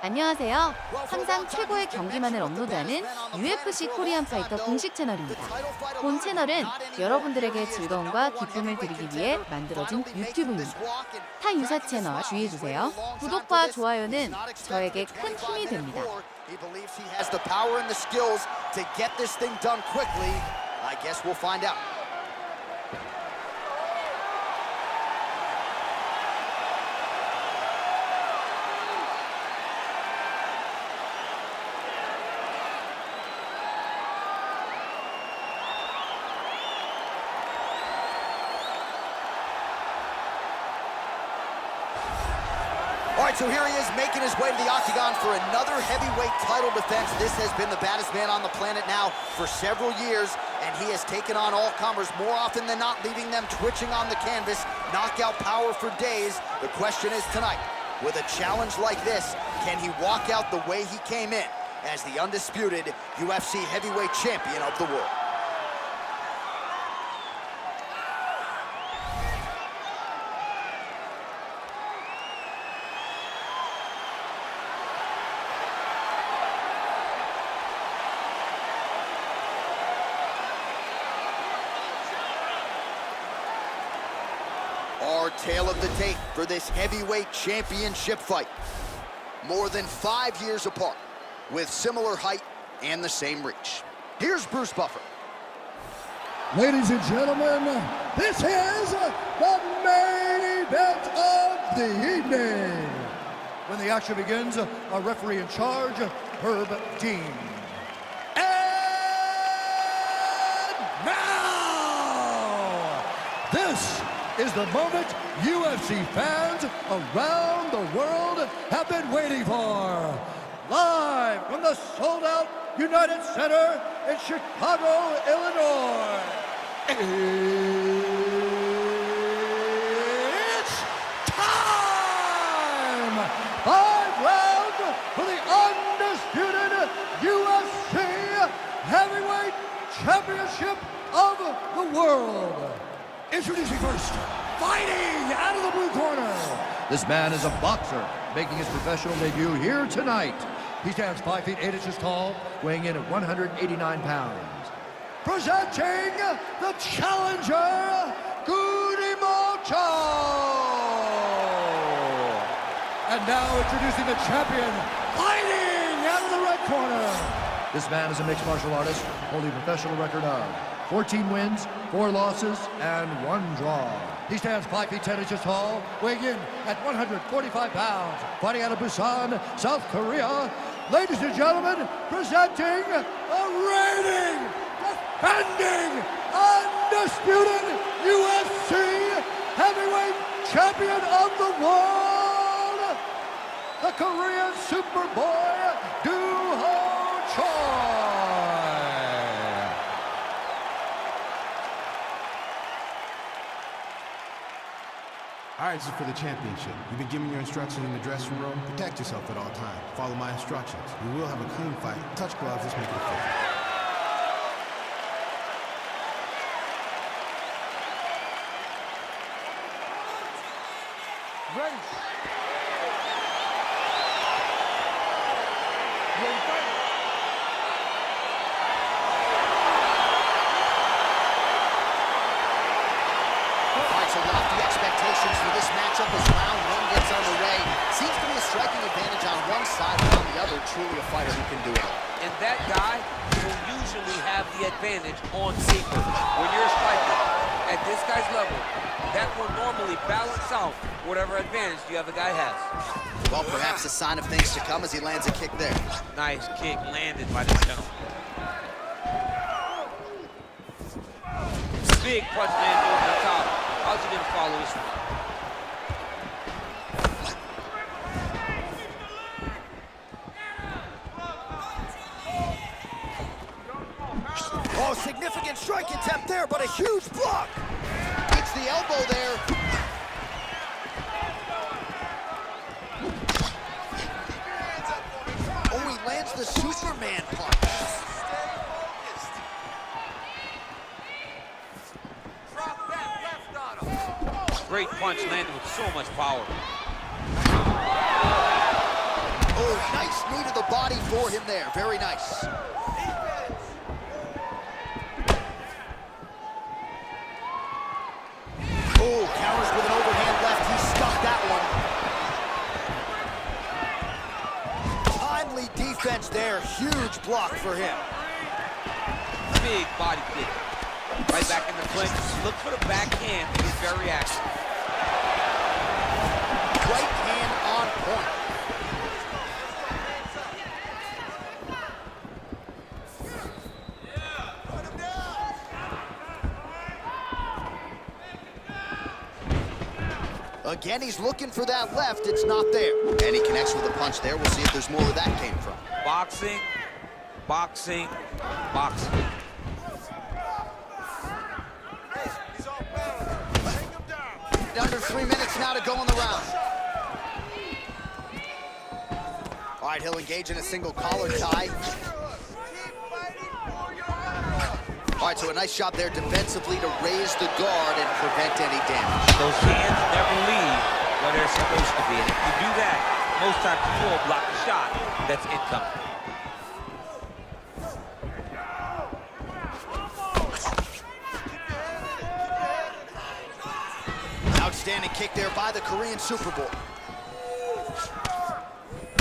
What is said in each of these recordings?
안녕하세요. 항상 최고의 경기만을 업로드하는 UFC 코리안파이터 공식 채널입니다. 본 채널은 여러분들에게 즐거움과 기쁨을 드리기 위해 만들어진 유튜브입니다. 타 유사 채널 주의해주세요. 구독과 좋아요는 저에게 큰 힘이 됩니다. All right, so here he is making his way to the octagon for another heavyweight title defense. This has been the baddest man on the planet now for several years, and he has taken on all comers more often than not, leaving them twitching on the canvas. Knockout power for days. The question is tonight, with a challenge like this, can he walk out the way he came in as the undisputed UFC heavyweight champion of the world? Our tale of the tape for this heavyweight championship fight. More than 5 years apart, with similar height and the same reach. Here's Bruce Buffer. Ladies and gentlemen, this is the main event of the evening. When the action begins, our referee in charge, Herb Dean. And now, this is the moment UFC fans around the world have been waiting for. Live from the sold-out United Center in Chicago, Illinois. It's time! 5 rounds for the undisputed UFC Heavyweight Championship of the world. Introducing first, fighting out of the blue corner. This man is a boxer, making his professional debut here tonight. He stands 5 feet 8 inches tall, weighing in at 189 pounds. Presenting the challenger, Kuniemoto. And now introducing the champion, fighting out of the red corner. This man is a mixed martial artist, holding a professional record of 14 wins, 4 losses, and 1 draw. He stands 5 feet 10 inches tall, weighing in at 145 pounds, fighting out of Busan, South Korea. Ladies and gentlemen, presenting the reigning, defending, undisputed UFC heavyweight champion of the world, the Korean Superboy, Duho Choi. All right, this is for the championship. You've been giving your instructions in the dressing room. Protect yourself at all times. Follow my instructions. We will have a clean fight. Touch gloves, let's make it official. Ready. For this matchup as round 1 gets underway. Seems to be a striking advantage on one side, but on the other, truly a fighter who can do it all. And that guy will usually have the advantage on paper. When you're a striker at this guy's level, that will normally balance out whatever advantage the other guy has. Well, perhaps a sign of things to come as he lands a kick there. Nice kick landed by this gentleman. Big punch landed over the top. How's he gonna follow this one? Oh, significant strike attempt there, but a huge block. Gets the elbow there. Oh, he lands the Superman punch. Great punch landed with so much power. Oh, Oh, nice knee to the body for him there. Very nice. Oh, counters with an overhand left. He stuck that one. Timely defense there. Huge block for him. Big body kick. Right back in the clinch. Look for the backhand. He's very active. Right hand on point. Again, he's looking for that left. It's not there. And he connects with a punch there. We'll see if there's more where that came from. Boxing, boxing, boxing. Under 3 minutes now to go in the round. All right, he'll engage in a single collar tie. All right, so a nice job there defensively to raise the guard and prevent any damage. Those hands never leave where they're supposed to be. And if you do that, most times you will block the shot that's incoming. Outstanding kick there by the Korean Super Bowl.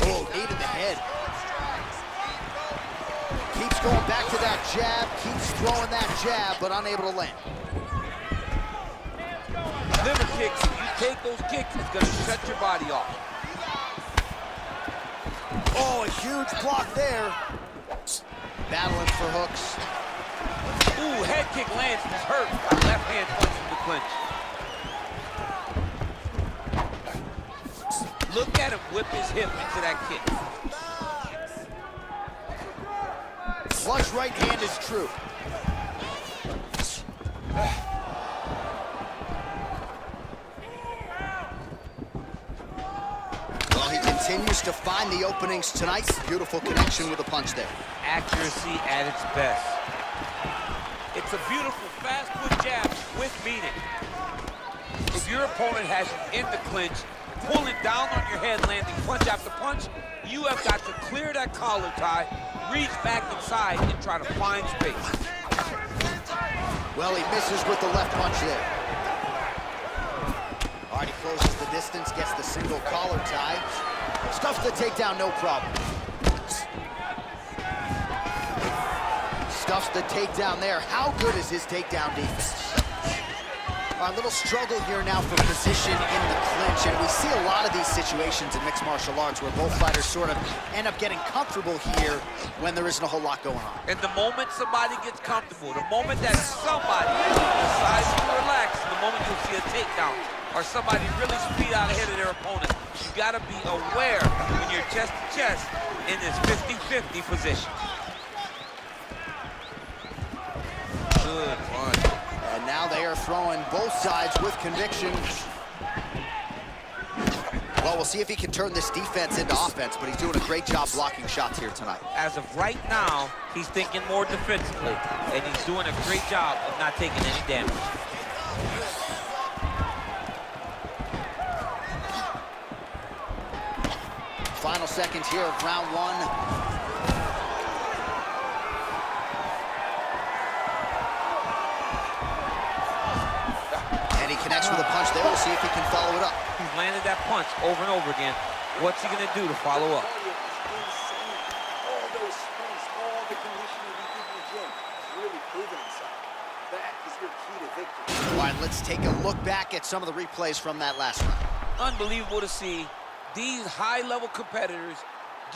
Oh, knee to the head. Keeps going back to that jab, keeps throwing that jab, but unable to land. Liver kicks, if you take those kicks, it's going to shut your body off. Oh, a huge block there. Battling for hooks. Ooh, head kick lands, he's hurt. Left hand punch from the clinch. Look at him whip his hip into that kick. Flush right hand is true. Well, he continues to find the openings tonight. Beautiful connection with a punch there. Accuracy at its best. It's a beautiful fast foot jab with meaning. If your opponent has you in the clinch, pulling down on your head, landing punch after punch, you have got to clear that collar tie, reach back inside, and try to find space. Well, he misses with the left punch there. All right, he closes the distance, gets the single collar tie. Stuffs the takedown, no problem. Stuffs the takedown there. How good is his takedown defense? A little struggle here now for position in the clinch, and we see a lot of these situations in mixed martial arts where both fighters sort of end up getting comfortable here when there isn't a whole lot going on. And the moment somebody gets comfortable, the moment that somebody decides to relax, the moment you'll see a takedown or somebody really speed out ahead of their opponent, you gotta be aware when you're chest to chest in this 50-50 position. Good punch. And now they are throwing both sides with conviction. Well, we'll see if he can turn this defense into offense, but he's doing a great job blocking shots here tonight. As of right now, he's thinking more defensively, and he's doing a great job of not taking any damage. Final seconds here of round one. Connects with a punch there. We'll see if he can follow it up. He's landed that punch over and over again. What's he going to do to follow up? All those sprints, all the conditioning he did in the gym, really proven himself. That is your key to victory. All right, let's take a look back at some of the replays from that last round. Unbelievable to see these high-level competitors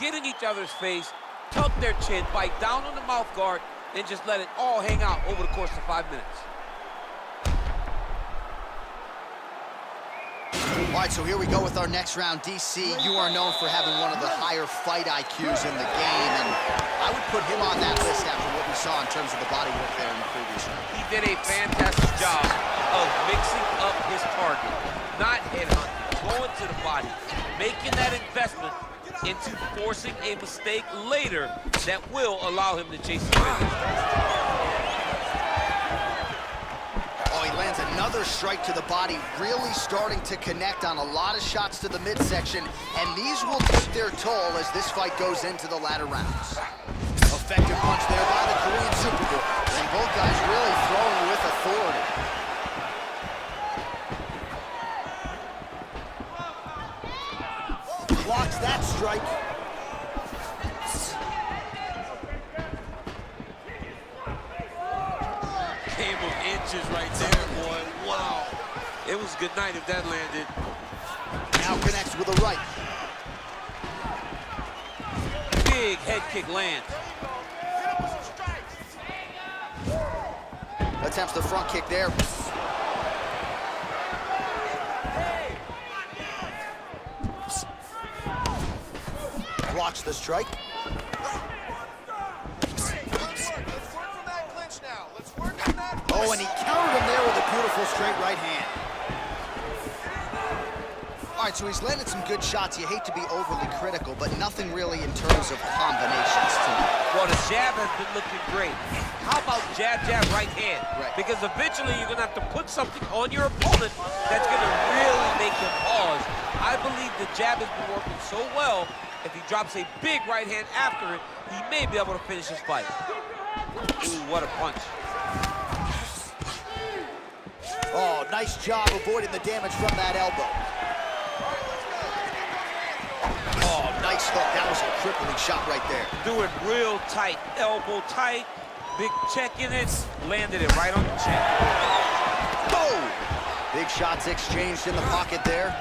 get in each other's face, tuck their chin, bite down on the mouth guard, and just let it all hang out over the course of 5 minutes. All right, so here we go with our next round. DC, you are known for having one of the higher fight IQs in the game, and I would put him on that list after what we saw in terms of the body work there in the previous round. He did a fantastic job of mixing up his target, not headhunting, going to the body, making that investment into forcing a mistake later that will allow him to chase the finish. Oh, he lands another Another strike to the body, really starting to connect on a lot of shots to the midsection, and these will take their toll as this fight goes into the latter rounds. Effective punch there by the Korean Superboy, and both guys really throwing with authority. Blocks that strike. Game of inches right there, boy. Wow. It was a good night if that landed. Now connects with a right. Big head kick lands. Attempts the front kick there. Blocks the strike. Oh, and he countered him there with a beautiful straight right hand. All right, so he's landed some good shots. You hate to be overly critical, but nothing really in terms of combinations tonight. Well, the jab has been looking great. How about jab, jab, right hand? Right. Because eventually you're going to have to put something on your opponent that's going to really make him pause. I believe the jab has been working so well, if he drops a big right hand after it, he may be able to finish his fight. Ooh, what a punch. Oh, nice job avoiding the damage from that elbow. Oh, nice hook. That was a crippling shot right there. Do it real tight, elbow tight, big check in it, landed it right on the chin. Oh! Big shots exchanged in the pocket there.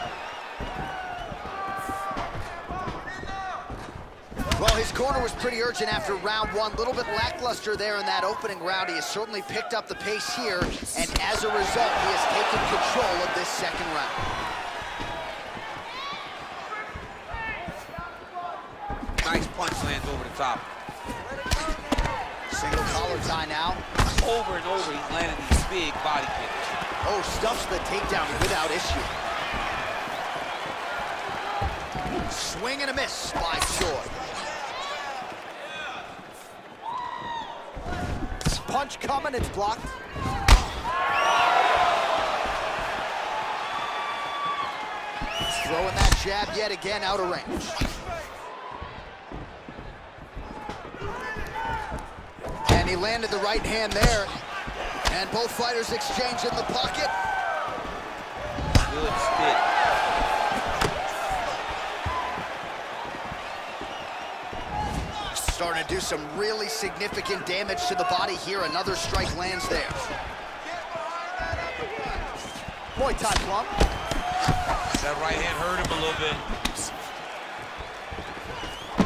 Well, his corner was pretty urgent after round one. A little bit lackluster there in that opening round. He has certainly picked up the pace here, and as a result, he has taken control of this second round. Nice punch lands over the top. Single collar tie now. Over and over, he's landing these big body kicks. Oh, stuffs the takedown without issue. Swing and a miss by Choi. Punch coming, it's blocked. Throwing that jab yet again out of range. And he landed the right hand there. And both fighters exchange in the pocket. Good spit. Starting to do some really significant damage to the body here. Another strike lands there. Muay Thai plump. That right hand hurt him a little bit.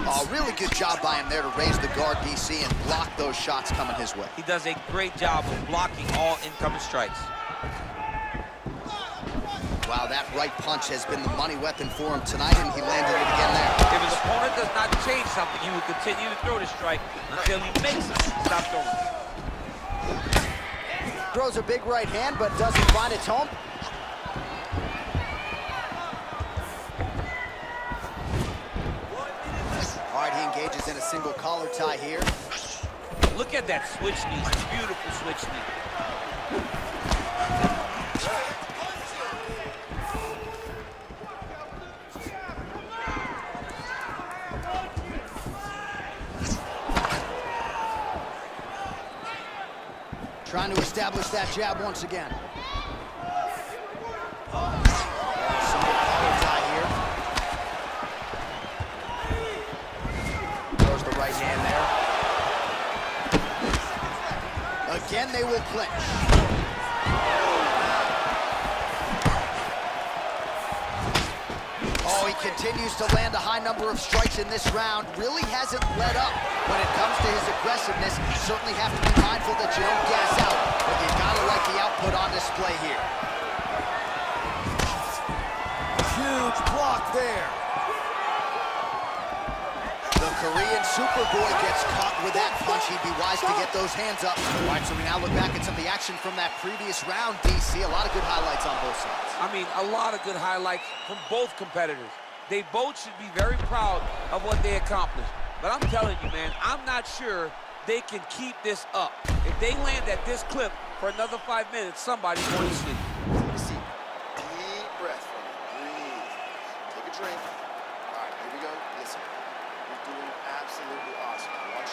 Oh, really good job by him there to raise the guard, DC, and block those shots coming his way. He does a great job of blocking all incoming strikes. Wow, that right punch has been the money weapon for him tonight, and he landed it again there. If his opponent does not change something, he will continue to throw the strike until he makes it stop throwing. Throws a big right hand, but doesn't find its home. All right, he engages in a single collar tie here. Look at that switch knee, beautiful switch knee. Trying to establish that jab once again. Single collar tie here. Throws the right hand there. Again, they will clinch. Oh, he continues to land a high number of strikes in this round. Really hasn't let up when it comes to his aggressiveness. You certainly have to be mindful that you don't gas out, but you gotta like the output on display here. Huge block there. The Korean Superboy gets caught with that punch. He'd be wise to get those hands up. All right, so we now look back at some of the action from that previous round, DC. A lot of good highlights on both sides. I mean, a lot of good highlights from both competitors. They both should be very proud of what they accomplished. But I'm telling you, man, I'm not sure they can keep this up. If they land at this clip for another 5 minutes, somebody's going to sleep.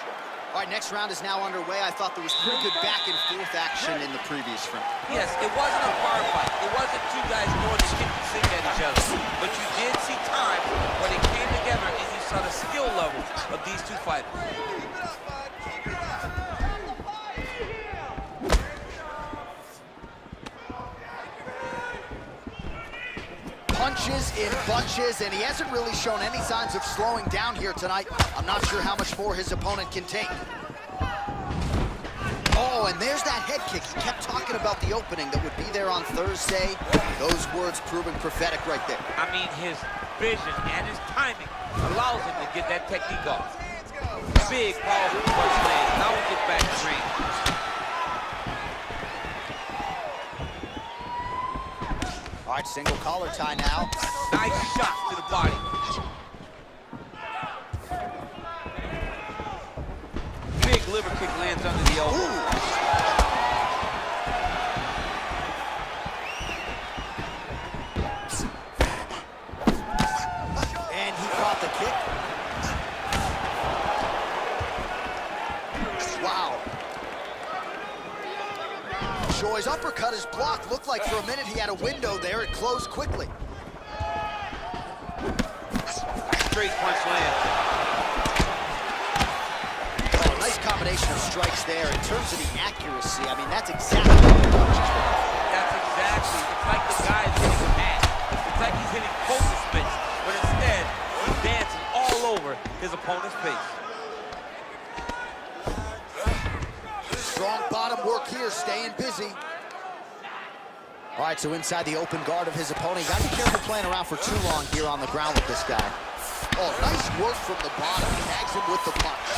show. All right, next round is now underway. I thought there was pretty good back and forth action in the previous round. Yes, it wasn't a bar fight. It wasn't two guys going to kick and sink at each other. But you did see times where they came together and you saw the skill level of these two fighters. Punches in bunches, and he hasn't really shown any signs of slowing down here tonight. I'm not sure how much more his opponent can take. Oh, and there's that head kick. He kept talking about the opening that would be there on Thursday. Those words proving prophetic right there. I mean, his vision and his timing allows him to get that technique off. Big, powerful punch land. Now we get back to range. All right, single collar tie now. Nice shot to the body. Big liver kick lands under the elbow. And he caught the kick. Wow. Choi's uppercut is blocked. Looked like for a minute he had a window there. It closed quickly. Straight punch land. Oh, nice combination of strikes there. In terms of the accuracy, I mean, that's exactly what the punches were. That's exactly. It's like the guy is hitting mad. It's like he's hitting poker spits, but instead, he's dancing all over his opponent's face. Strong bottom work here, staying busy. All right, so inside the open guard of his opponent. Got to be careful playing around for too long here on the ground with this guy. Oh, nice work from the bottom. Tags him with the punch.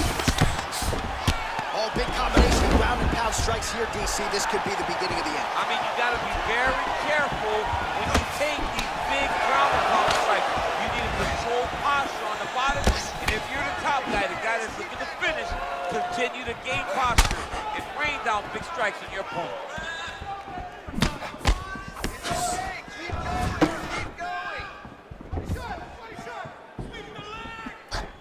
Oh, big combination of ground and pound strikes here, DC. This could be the beginning of the end. I mean, you got to be very careful when you take these big ground and pound strikes. You need a controlled posture on the bottom, and if you're the top guy, the guy that's looking to finish, continue to gain posture and rain down big strikes on your opponent.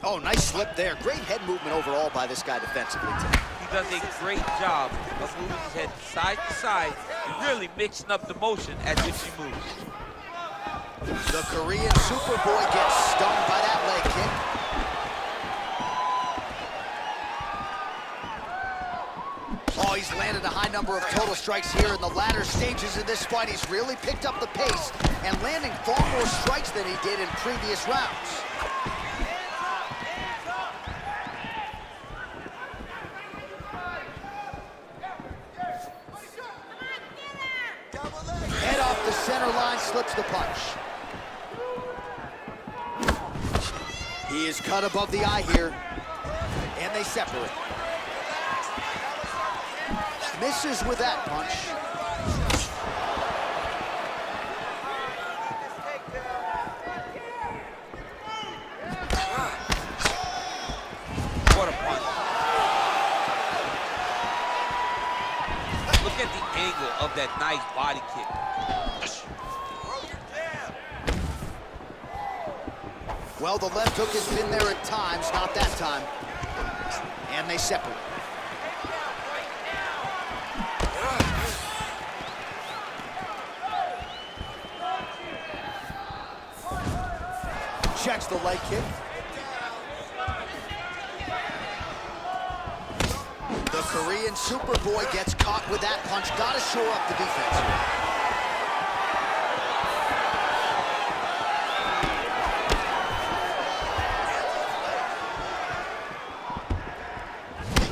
Oh, nice slip there. Great head movement overall by this guy defensively today. He does a great job of moving his head side to side and really mixing up the motion as if he moves. The Korean Superboy gets stung by that leg kick. Oh, he's landed a high number of total strikes here in the latter stages of this fight. He's really picked up the pace and landing far more strikes than he did in previous rounds. Head off the center line, slips the punch. He is cut above the eye here, and they separate. Misses with that punch. What a punch. Look at the angle of that nice body kick. Well, the left hook has been there at times, not that time. And they separate. Checks the leg kick. The Korean Superboy gets caught with that punch. Got to shore up the defense here.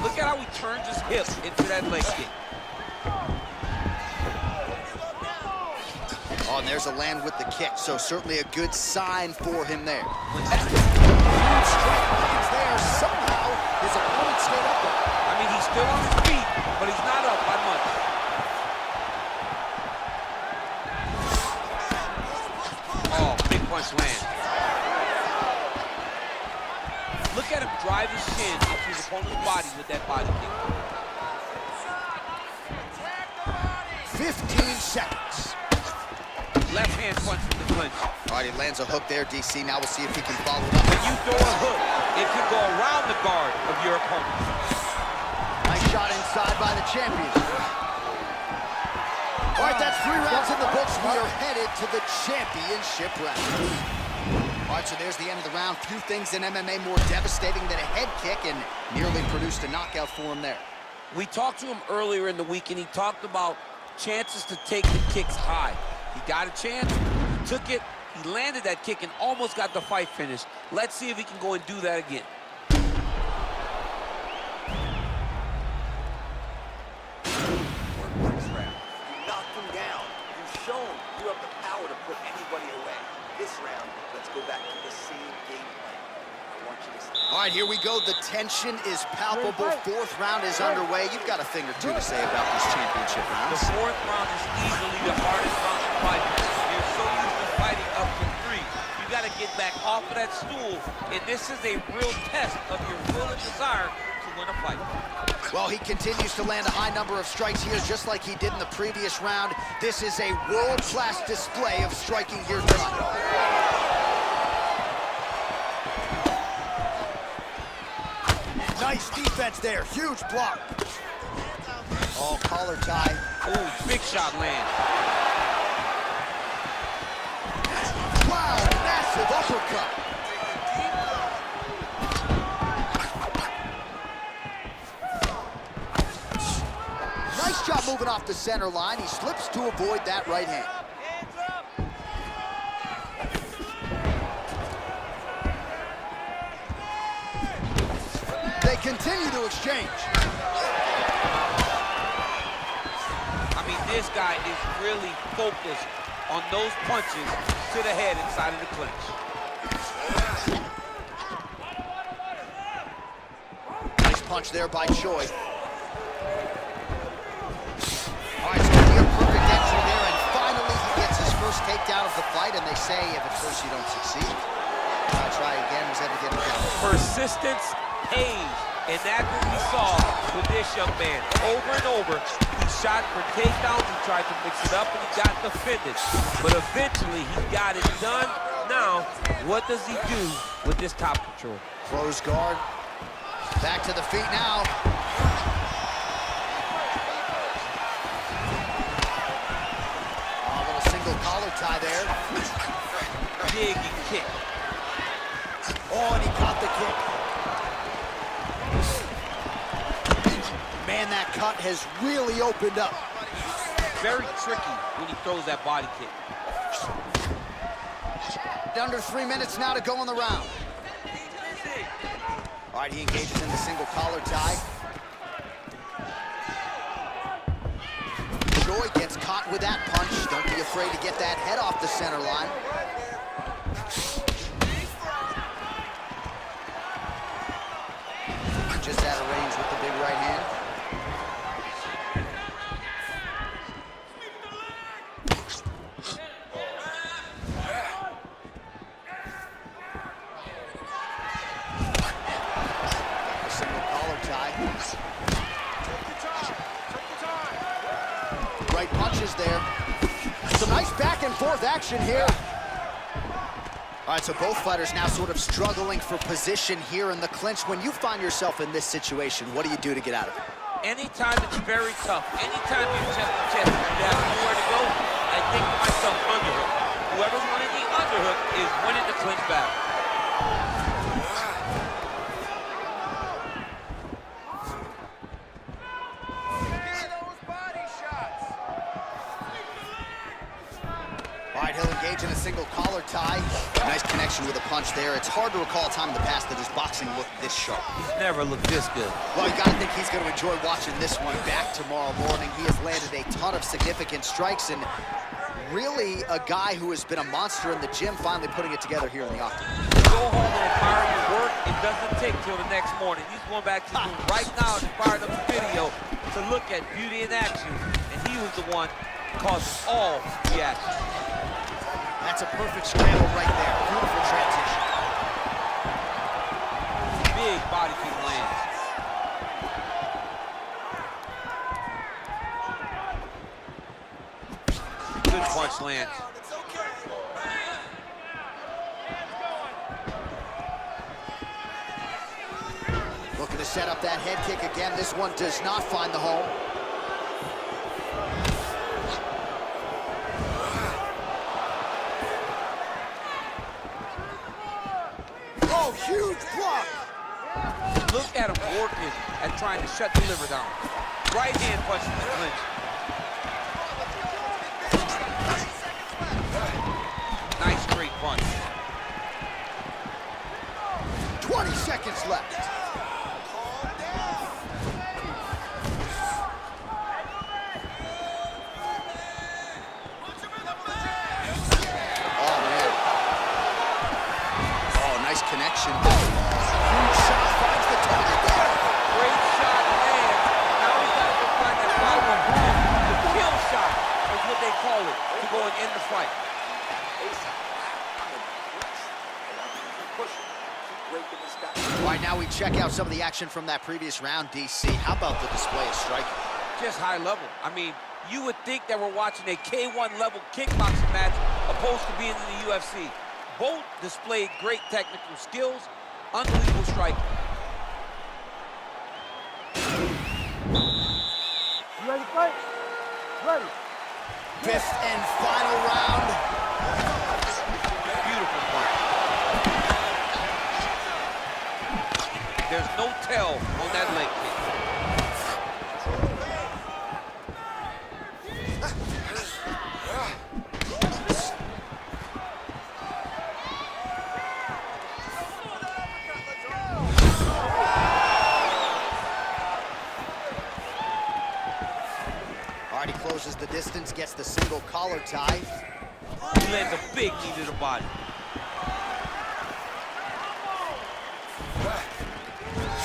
Look at how he turns his hips into that leg kick. Oh, and there's a land with the kick, so certainly a good sign for him there. When that Huge strike lands there. Somehow, his opponent stayed up there. I mean, he's still on his feet, but he's not up by much. Oh, big punch land. Look at him drive his shin into his opponent's body with that body kick. 15 seconds. left hand punch from the clinch. All right, he lands a hook there, DC. Now we'll see if he can follow it up. When you throw a hook, it can go around the guard of your opponent. Nice shot inside by the champion. All right, that's 3 rounds in the books. We are headed to the championship round. All right, so there's the end of the round. Few things in MMA more devastating than a head kick, and nearly produced a knockout for him there. We talked to him earlier in the week, and he talked about chances to take the kicks high. He got a chance, took it, he landed that kick, and almost got the fight finished. Let's see if he can go and do that again. You knocked him down. You've shown you have the power to put anybody away. This round, let's go back to the same game plan. I want you to stay. All right, here we go. The tension is palpable. 4th round is underway. You've got a thing or two to say about these championship The rounds. 4th round is easily the hardest round to fight. You're so used to fighting up to 3. You got to get back off of that stool, and this is a real test of your will and desire to win a fight. Well, he continues to land a high number of strikes here, just like he did in the previous round. This is a world-class display of striking here tonight. Nice defense there. Huge block. Oh, collar tie. Ooh, big shot land. Wow, massive uppercut. Nice job moving off the center line. He slips to avoid that right hand. They continue to exchange. I mean, this guy is really focused on those punches to the head inside of the clinch. Nice punch there by Choi. All right, so it'll be a perfect entry there, and finally he gets his first takedown of the fight, and they say if at first you don't succeed, try again, was ever getting down. Persistence pays, and that's what we saw with this young man. Over and over, he shot for takedowns, he tried to mix it up, and he got defended. But eventually, he got it done. Now, what does he do with this top control? Close guard. Back to the feet now. A little single collar tie there. Big kick. Oh, and he caught the kick. Man, that cut has really opened up. Very tricky when he throws that body kick. Under 3 minutes now to go in the round. All right, he engages in the single collar tie. Choi gets caught with that punch. Don't be afraid to get that head off the center line. Just out of range with the big right hand. A single collar tie. Right punches there. Some nice back and forth action here. All right, so both fighters now sort of struggling for position here in the clinch. When you find yourself in this situation, what do you do to get out of it? Anytime it's very tough, anytime you're chest to chest, you have nowhere to go, I think to myself, underhook. Whoever's winning the underhook is winning the clinch battle. All right, he'll engage in a single collar tie. Nice connection with a punch there. It's hard to recall a time in the past that his boxing looked this sharp. He's never looked this good. Well, you gotta think he's gonna enjoy watching this one back tomorrow morning. He has landed a ton of significant strikes, and really a guy who has been a monster in the gym, finally putting it together here in the octagon. Go home and admire your work. It doesn't take till the next morning. He's going back to the room right now and fired up the video to look at beauty in action, and he was the one causing all the action. That's a perfect scramble right there. Beautiful transition. Big body kick lands. Good punch lands. Looking to set up that head kick again. This one does not find the home. Oh, huge block! Look at him working at trying to shut the liver down. Right hand punch in the clinch. Nice straight punch. 20 seconds left. Oh, man. Oh, nice connection. Huge shot finds the target there. Great shot lands. Now he's got to go find that follow-up bomb. The kill shot is what they call it to go and end the fight. All right, now we check out some of the action from that previous round, DC. How about the display of striking? Just high level. I mean, you would think that we're watching a K1 level kickboxing match opposed to being in the UFC. Both displayed great technical skills, unbelievable striking. You ready to fight? Ready. Fifth and final round. Beautiful fight. There's no tell on that leg kick. Already closes the distance, gets the single collar tie. He lands a big knee to the body.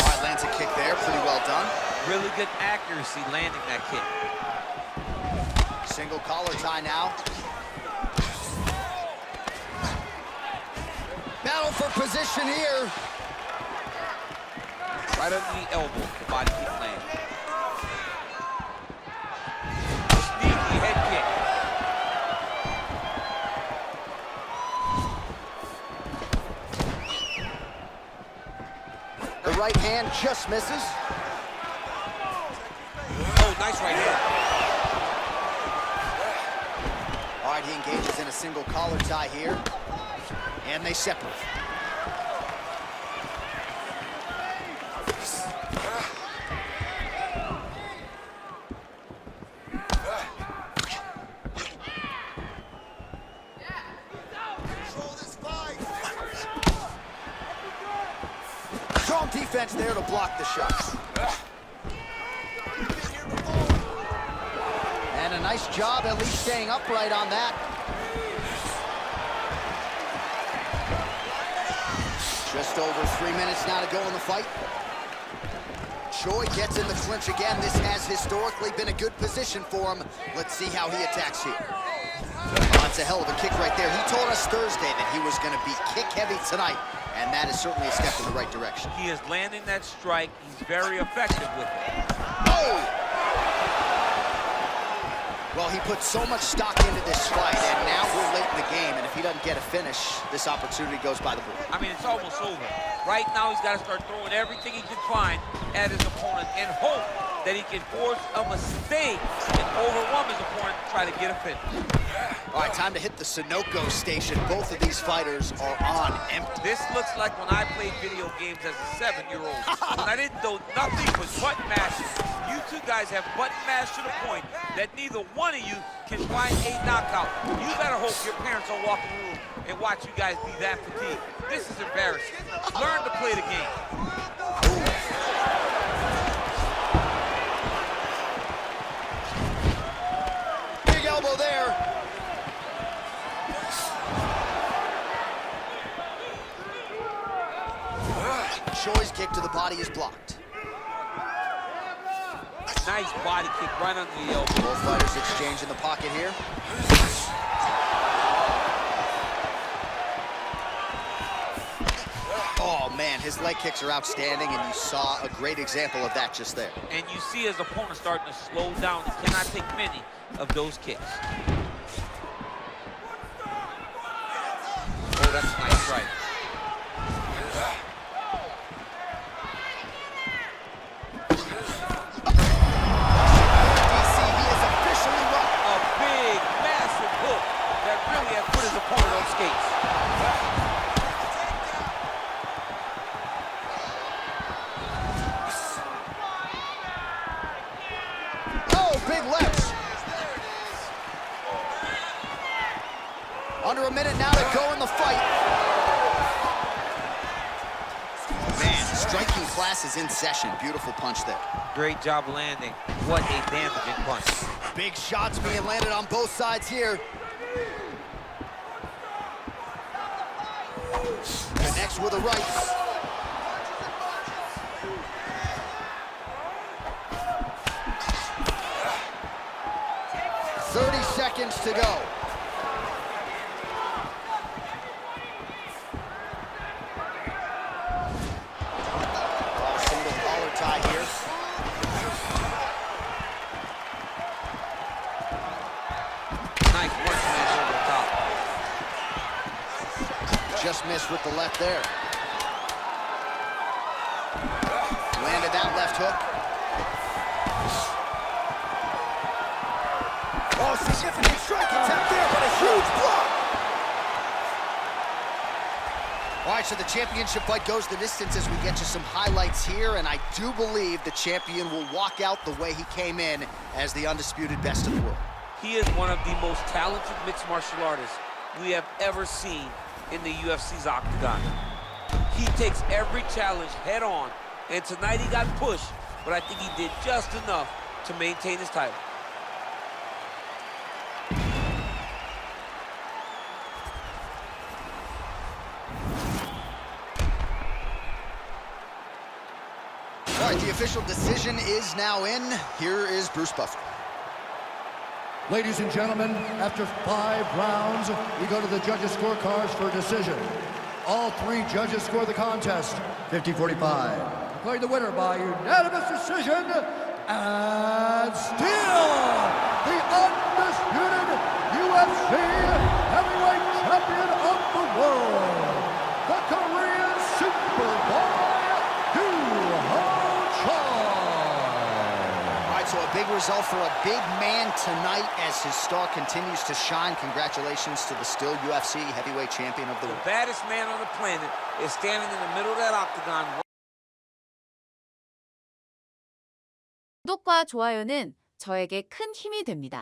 All right, lands a kick there, pretty well done. Really good accuracy landing that kick. Single collar tie now. Battle for position here. Right under the elbow, the body kick lands. Sneaky head kick. The right hand just misses. Oh, nice right hand. All right, he engages in a single collar tie here. And they separate. Strong defense there to block the shots. And a nice job at least staying upright on that. Just over 3 minutes now to go in the fight. Choi gets in the clinch again. This has historically been a good position for him. Let's see how he attacks here. Oh, that's a hell of a kick right there. He told us Thursday that he was going to be kick heavy tonight, and that is certainly a step in the right direction. He is landing that strike. He's very effective with it. Oh! Well, he put so much stock into this fight, and now we're late in the game, and if he doesn't get a finish, this opportunity goes by the board. I mean, it's almost over. Right now, he's got to start throwing everything he can find at his opponent and hope that he can force a mistake and overwhelm his opponent to try to get a finish. All right, time to hit the Sunoco station. Both of these fighters are on empty. This looks like when I played video games as a 7-year-old. When I didn't know nothing but button mashes. You two guys have button mashed to the point that neither one of you can find a knockout. You better hope your parents don't walk in the room and watch you guys be that fatigued. This is embarrassing. Learn to play the game. Big elbow there. Choi's kick to the body is blocked. Nice body kick right under the elbow. Both fighters exchange in the pocket here. Oh, man, his leg kicks are outstanding, and you saw a great example of that just there. And you see his opponent starting to slow down. He cannot take many of those kicks. Oh, that's a nice right. Under a minute now to go in the fight. Man, striking class is in session. Beautiful punch there. Great job landing. What a damaging punch. Big shots being landed on both sides here. Connects with a right. "30 seconds to go." Single collar tie here. Nice punch lands over the top. Just missed with the left there. Landed that left hook. Oh, significant strike attempt there, but a huge block. All right, so the championship fight goes the distance as we get you some highlights here, and I do believe the champion will walk out the way he came in as the undisputed best of the world. He is one of the most talented mixed martial artists we have ever seen in the UFC's octagon. He takes every challenge head on, and tonight he got pushed, but I think he did just enough to maintain his title. All right, the official decision is now in. Here is Bruce Buffer. Ladies and gentlemen, after 5 rounds, we go to the judges' scorecards for a decision. All 3 judges score the contest 50-45. Declaring the winner by unanimous decision, and still the undisputed UFC heavyweight champion of the world, the Korean Superboy, So a big result for a big man tonight as his star continues to shine. Congratulations to the still UFC heavyweight champion of the world. The baddest man on the planet is standing in the middle of that octagon. 구독과 좋아요는 저에게 큰 힘이 됩니다.